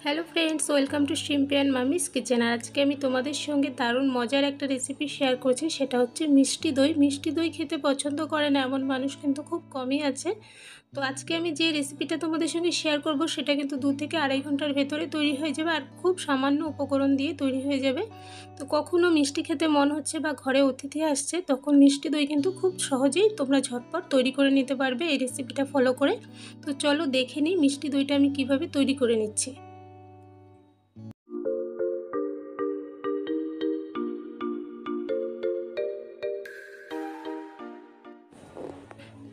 Hello friends, welcome to Shimpi and mummy's kitchen. আর আজকে আমি তোমাদের সঙ্গে দারুণ মজার একটা রেসিপি শেয়ার করছি। সেটা হচ্ছে মিষ্টি দই। মিষ্টি দই খেতে পছন্দ করে না এমন মানুষ কিন্তু খুব কমই আছে। তো আজকে আমি যে রেসিপিটা তোমাদের সঙ্গে শেয়ার করব সেটা কিন্তু 2 থেকে আড়াই ঘন্টার ভেতরে তৈরি হয়ে যাবে আর খুব সামান্য উপকরণ দিয়ে তৈরি হয়ে যাবে। তো কখনো মিষ্টি খেতে মন হচ্ছে বা ঘরে অতিথি আসছে, তখন মিষ্টি দই কিন্তু খুব সহজেই তোমরা ঝটপট তৈরি করে নিতে পারবে এই রেসিপিটা ফলো করে। তো চলো দেখে নিই মিষ্টি দইটা আমি কিভাবে তৈরি করে নিচ্ছি।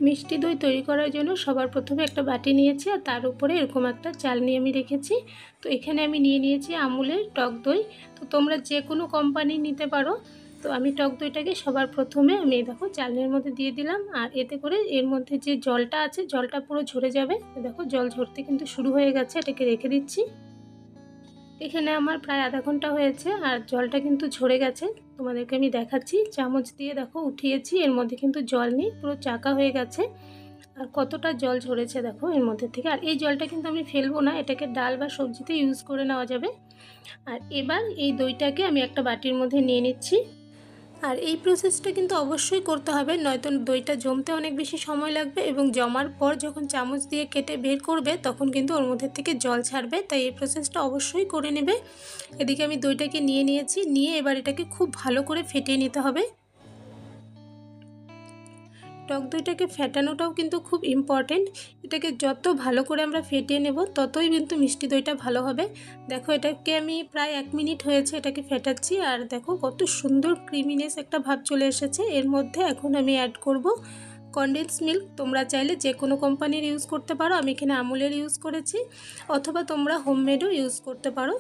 মিষ্টি দই তৈরি করার জন্য সবার প্রথমে একটা বাটি নিয়েছি আর তার উপরে এরকম একটা চালনি আমি রেখেছি। তো এখানে আমি নিয়ে নিয়েছি আমুলের টক দই। তো তোমরা যে কোনো কোম্পানি নিতে পারো। তো আমি টক দইটাকে সবার প্রথমে আমি দেখো চালনির মধ্যে দিয়ে দিলাম, আর এতে করে এর মধ্যে যে জলটা আছে জলটা পুরো ঝরে যাবে। দেখো জল ঝরতে কিন্তু শুরু হয়ে গেছে, এটাকে রেখে দিচ্ছি। এখানে আমার প্রায় আধা ঘন্টা হয়েছে আর জলটা কিন্তু ঝরে গেছে। তোমাদেরকে আমি দেখাচ্ছি, চামচ দিয়ে দেখো উঠিয়েছি, এর মধ্যে কিন্তু জল নেই, পুরো চাকা হয়ে গেছে। আর কতটা জল ঝরেছে দেখো এর মধ্যে থেকে। আর এই জলটা কিন্তু আমি ফেলবো না, এটাকে ডাল বা সবজিতে ইউজ করে নেওয়া যাবে। আর এবার এই দইটাকে আমি একটা বাটির মধ্যে নিয়ে নিচ্ছি। আর এই প্রসেসটা কিন্তু অবশ্যই করতে হবে, নয়তো দইটা জমতে অনেক বেশি সময় লাগবে এবং জমার পর যখন চামচ দিয়ে কেটে বের করবে তখন কিন্তু ওর মধ্যে থেকে জল ছাড়বে। তাই এই প্রসেসটা অবশ্যই করে নেবে। এদিকে আমি দইটাকে নিয়ে নিয়েছি, নিয়ে এবার এটাকে খুব ভালো করে ফেটিয়ে নিতে হবে। টক দইটাকে ফেটানোটাও কিন্তু খুব ইম্পর্টেন্ট। এটাকে যত ভালো করে আমরা ফেটিয়ে নেব ততই কিন্তু মিষ্টি দইটা ভালো হবে। দেখো এটাকে আমি প্রায় 1 মিনিট হয়েছে এটাকে ফেটাচ্ছি, আর দেখো কত সুন্দর ক্রিমিনেস একটা ভাব চলে এসেছে। এর মধ্যে এখন আমি অ্যাড করব কনডেন্স মিল্ক। তোমরা চাইলে যে কোনো কোম্পানির ইউজ করতে পারো, আমি এখানে আমুলের ইউজ করেছি, অথবা তোমরা হোমমেডও ইউজ করতে পারো।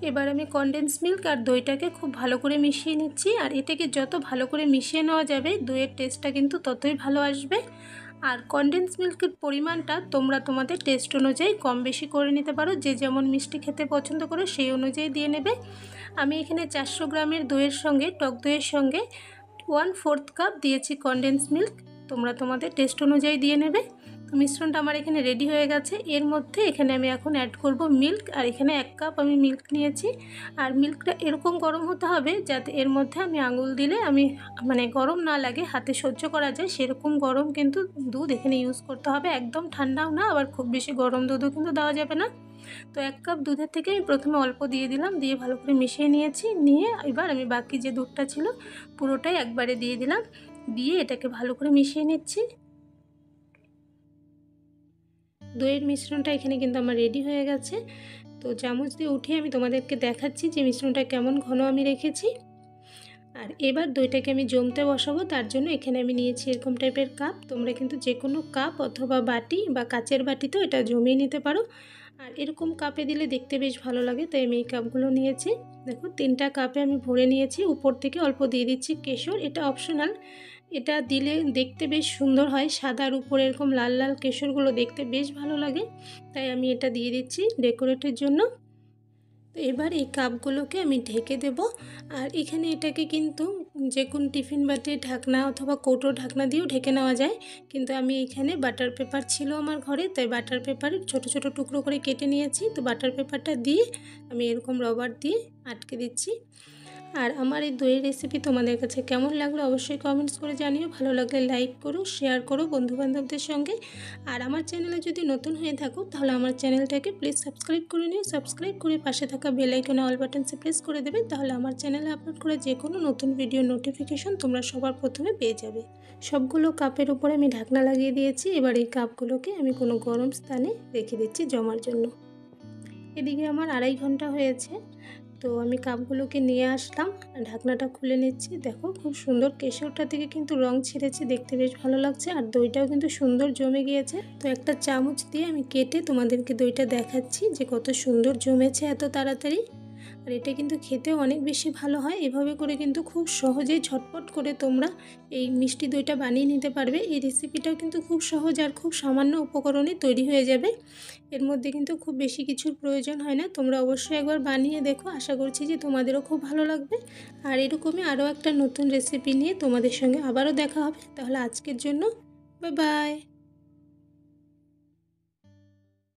এবার আমি কনডেন্স মিল্ক আর দইটাকে খুব ভালো করে মিশিয়ে নিচ্ছি। আর এটাকে যত ভালো করে মিশিয়ে নেওয়া যাবে দইয়ের টেস্টটা কিন্তু ততই ভালো আসবে। আর কনডেন্স মিল্কের পরিমাণটা তোমরা তোমাদের টেস্ট অনুযায়ী কম বেশি করে নিতে পারো, যে যেমন মিষ্টি খেতে পছন্দ করে সেই অনুযায়ী দিয়ে নেবে। আমি এখানে 400 গ্রামের দইয়ের সঙ্গে, টক দইয়ের সঙ্গে 1/4 কাপ দিয়েছি কনডেন্স মিল্ক। তোমরা তোমাদের টেস্ট অনুযায়ী দিয়ে নেবে। তো মিশ্রণটা আমার এখানে রেডি হয়ে গেছে। এর মধ্যে এখানে আমি এখন অ্যাড করব মিল্ক, আর এখানে 1 কাপ আমি মিল্ক নিয়েছি। আর মিল্কটা এরকম গরম হতে হবে যাতে এর মধ্যে আমি আঙুল দিলে আমি গরম না লাগে, হাতে সহ্য করা যায় সেরকম গরম কিন্তু দুধ এখানে ইউজ করতে হবে। একদম ঠান্ডাও না, আবার খুব বেশি গরম দুধও কিন্তু দেওয়া যাবে না। তো 1 কাপ দুধের থেকে আমি প্রথমে অল্প দিয়ে দিলাম, দিয়ে ভালো করে মিশিয়ে নিয়েছি। নিয়ে এবার আমি বাকি যে দুধটা ছিল পুরোটাই একবারে দিয়ে দিলাম, দিয়ে এটাকে ভালো করে মিশিয়ে নিচ্ছি। দইয়ের মিশ্রণটা এখানে কিন্তু আমার রেডি হয়ে গেছে। তো চামচ দিয়ে উঠিয়ে আমি তোমাদেরকে দেখাচ্ছি যে মিশ্রণটা কেমন ঘন আমি রেখেছি। আর এবার দইটাকে আমি জমতে বসাবো, তার জন্য এখানে আমি নিয়েছি এরকম টাইপের কাপ। তোমরা কিন্তু যে কোনো কাপ অথবা বাটি বা কাচের বাটিতেও এটা জমিয়ে নিতে পারো। আর এরকম কাপে দিলে দেখতে বেশ ভালো লাগে, তাই আমি এই কাপগুলো নিয়েছি। দেখো 3টা কাপে আমি ভরে নিয়েছি। উপর থেকে অল্প দিয়ে দিচ্ছি কেশর, এটা অপশনাল। এটা দিলে দেখতে বেশ সুন্দর হয়, সাদার উপরে এরকম লাল লাল কেশরগুলো দেখতে বেশ ভালো লাগে, তাই আমি এটা দিয়ে দিচ্ছি ডেকোরেটের জন্য। তো এবার এই কাপগুলোকে আমি ঢেকে দেব। আর এখানে এটাকে কিন্তু যে কোনো টিফিন বাটির ঢাকনা অথবা কৌটোর ঢাকনা দিয়েও ঢেকে নেওয়া যায়, কিন্তু আমি এখানে বাটার পেপার ছিল আমার ঘরে, তাই বাটার পেপার ছোট ছোট টুকরো করে কেটে নিয়েছি। তো বাটার পেপারটা দিয়ে আমি এরকম রবার দিয়ে আটকে দিচ্ছি। আর আমার এই দইয়ের রেসিপি তোমাদের কাছে কেমন লাগলো অবশ্যই কমেন্টস করে জানিও। ভালো লাগলে লাইক করো, শেয়ার করো বন্ধুবান্ধবদের সঙ্গে। আর আমার চ্যানেলে যদি নতুন হয়ে থাকো তাহলে আমার চ্যানেলটাকে প্লিজ সাবস্ক্রাইব করে নিও। সাবস্ক্রাইব করে পাশে থাকা বেল আইকনে অল বাটনসে প্রেস করে দেবে, তাহলে আমার চ্যানেলে আপলোড করা যে কোনো নতুন ভিডিও নোটিফিকেশন তোমরা সবার প্রথমে পেয়ে যাবে। সবগুলো কাপের উপরে আমি ঢাকনা লাগিয়ে দিয়েছি। এবার এই কাপগুলোকে আমি কোনো গরম স্থানে রেখে দিচ্ছি জমার জন্য। এদিকে আমার আড়াই ঘন্টা হয়েছে। তো আমি কাপগুলোকে নিয়ে আসলাম, ঢাকনাটা খুলে নিচ্ছি। দেখো খুব সুন্দর কেশরটা থেকে কিন্তু রং ছেড়েছে, দেখতে বেশ ভালো লাগছে। আর দইটাও কিন্তু সুন্দর জমে গিয়েছে। তো একটা চামচ দিয়ে আমি কেটে তোমাদেরকে দইটা দেখাচ্ছি যে কত সুন্দর জমেছে এত তাড়াতাড়ি। আর এটা কিন্তু খেতেও অনেক বেশি ভালো হয়। এভাবে করে কিন্তু খুব সহজেই ঝটপট করে তোমরা এই মিষ্টি দইটা বানিয়ে নিতে পারবে। এই রেসিপিটাও কিন্তু খুব সহজ আর খুব সামান্য উপকরণে তৈরি হয়ে যাবে। এর মধ্যে কিন্তু খুব বেশি কিছুর প্রয়োজন হয় না। তোমরা অবশ্যই একবার বানিয়ে দেখো, আশা করছি যে তোমাদেরও খুব ভালো লাগবে। আর এরকমই আরও একটা নতুন রেসিপি নিয়ে তোমাদের সঙ্গে আবারও দেখা হবে। তাহলে আজকের জন্য বাই বাই।